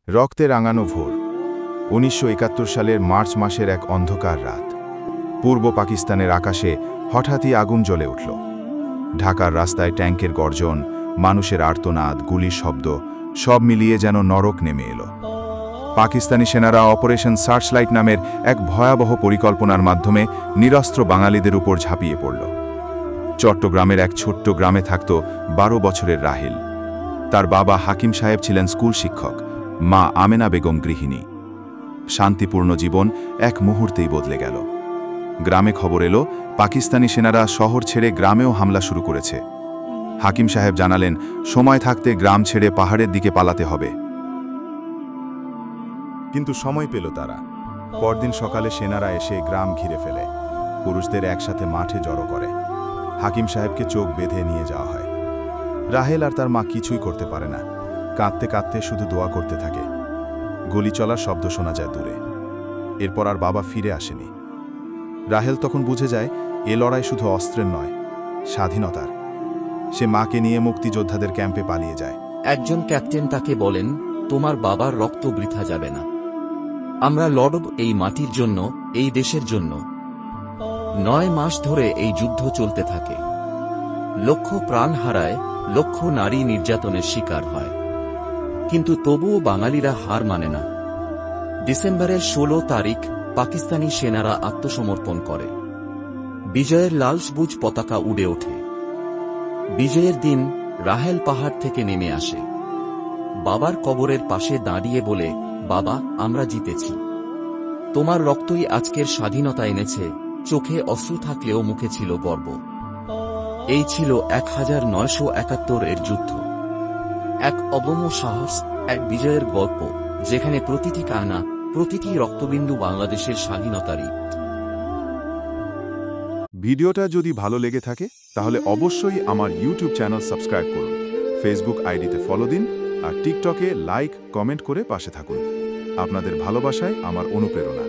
রক্তে রাঙানো ভোর ১৯৭১ সালের মার্চ মাসের এক অন্ধকার রাত। পূর্ব পাকিস্তানের আকাশে হঠাৎই আগুন জ্বলে উঠল। ঢাকার রাস্তায় ট্যাঙ্কের গর্জন, মানুষের আর্তনাদ, গুলির শব্দ সব মিলিয়ে যেন নরক নেমে এলো। পাকিস্তানি সেনারা অপারেশন সার্চলাইট নামের এক ভয়াবহ পরিকল্পনার মাধ্যমে নিরস্ত্র বাঙালিদের উপর ঝাঁপিয়ে পড়ল। চট্টগ্রামের এক ছোট্ট গ্রামে থাকত ১২ বছরের রাহেল। তার বাবা হাকিম সাহেব ছিলেন স্কুল শিক্ষক, মা আমেনা বেগম গৃহিণী। শান্তিপূর্ণ জীবন এক মুহূর্তেই বদলে গেল। গ্রামে খবর এলো পাকিস্তানি সেনারা শহর ছেড়ে গ্রামেও হামলা শুরু করেছে। হাকিম সাহেব জানালেন, সময় থাকতে গ্রাম ছেড়ে পাহাড়ের দিকে পালাতে হবে। কিন্তু সময় পেল তারা। পরদিন সকালে সেনারা এসে গ্রাম ঘিরে ফেলে, পুরুষদের একসাথে মাঠে জড়ো করে। হাকিম সাহেবকে চোখ বেঁধে নিয়ে যাওয়া হয়। রাহেল আর তার মা কিছুই করতে পারে না, কাঁদতে কাঁদতে শুধু দোয়া করতে থাকে। গুলি চলার শব্দ শোনা যায় দূরে। এরপর আর বাবা ফিরে আসেনি। রাহেল তখন বুঝে যায় এ লড়াই শুধু অস্ত্রের নয়, স্বাধীনতার। সে মাকে নিয়ে মুক্তিযোদ্ধাদের ক্যাম্পে পালিয়ে যায়। একজন ক্যাপ্টেন তাকে বলেন, তোমার বাবার রক্ত বৃথা যাবে না। আমরা লড়ব এই মাটির জন্য, এই দেশের জন্য। ৯ মাস ধরে এই যুদ্ধ চলতে থাকে। লক্ষ প্রাণ হারায়, লক্ষ নারী নির্যাতনের শিকার হয়। কিন্তু তবুও বাঙালিরা হার মানে না। ডিসেম্বরের ১৬ তারিখ পাকিস্তানি সেনারা আত্মসমর্পণ করে। বিজয়ের লাল সবুজ পতাকা উড়ে ওঠে। বিজয়ের দিন রাহেল পাহাড় থেকে নেমে আসে। বাবার কবরের পাশে দাঁড়িয়ে বলে, বাবা, আমরা জিতেছি। তোমার রক্তই আজকের স্বাধীনতা এনেছে। চোখে অশ্রু থাকলেও মুখে ছিল গর্ব। এই ছিল ১৯৭১ এর যুদ্ধ। এক অদম্য সাহস, এক বিজয়ের গল্প, যেখানে প্রতিটি কান্না, প্রতিটি রক্তবিন্দু বাংলাদেশের স্বাধীনতারই। ভিডিওটা যদি ভালো লেগে থাকে তাহলে অবশ্যই আমার ইউটিউব চ্যানেল সাবস্ক্রাইব করুন, ফেসবুক আইডিতে ফলো দিন, আর টিকটকে লাইক কমেন্ট করে পাশে থাকুন। আপনাদের ভালোবাসায় আমার অনুপ্রেরণা।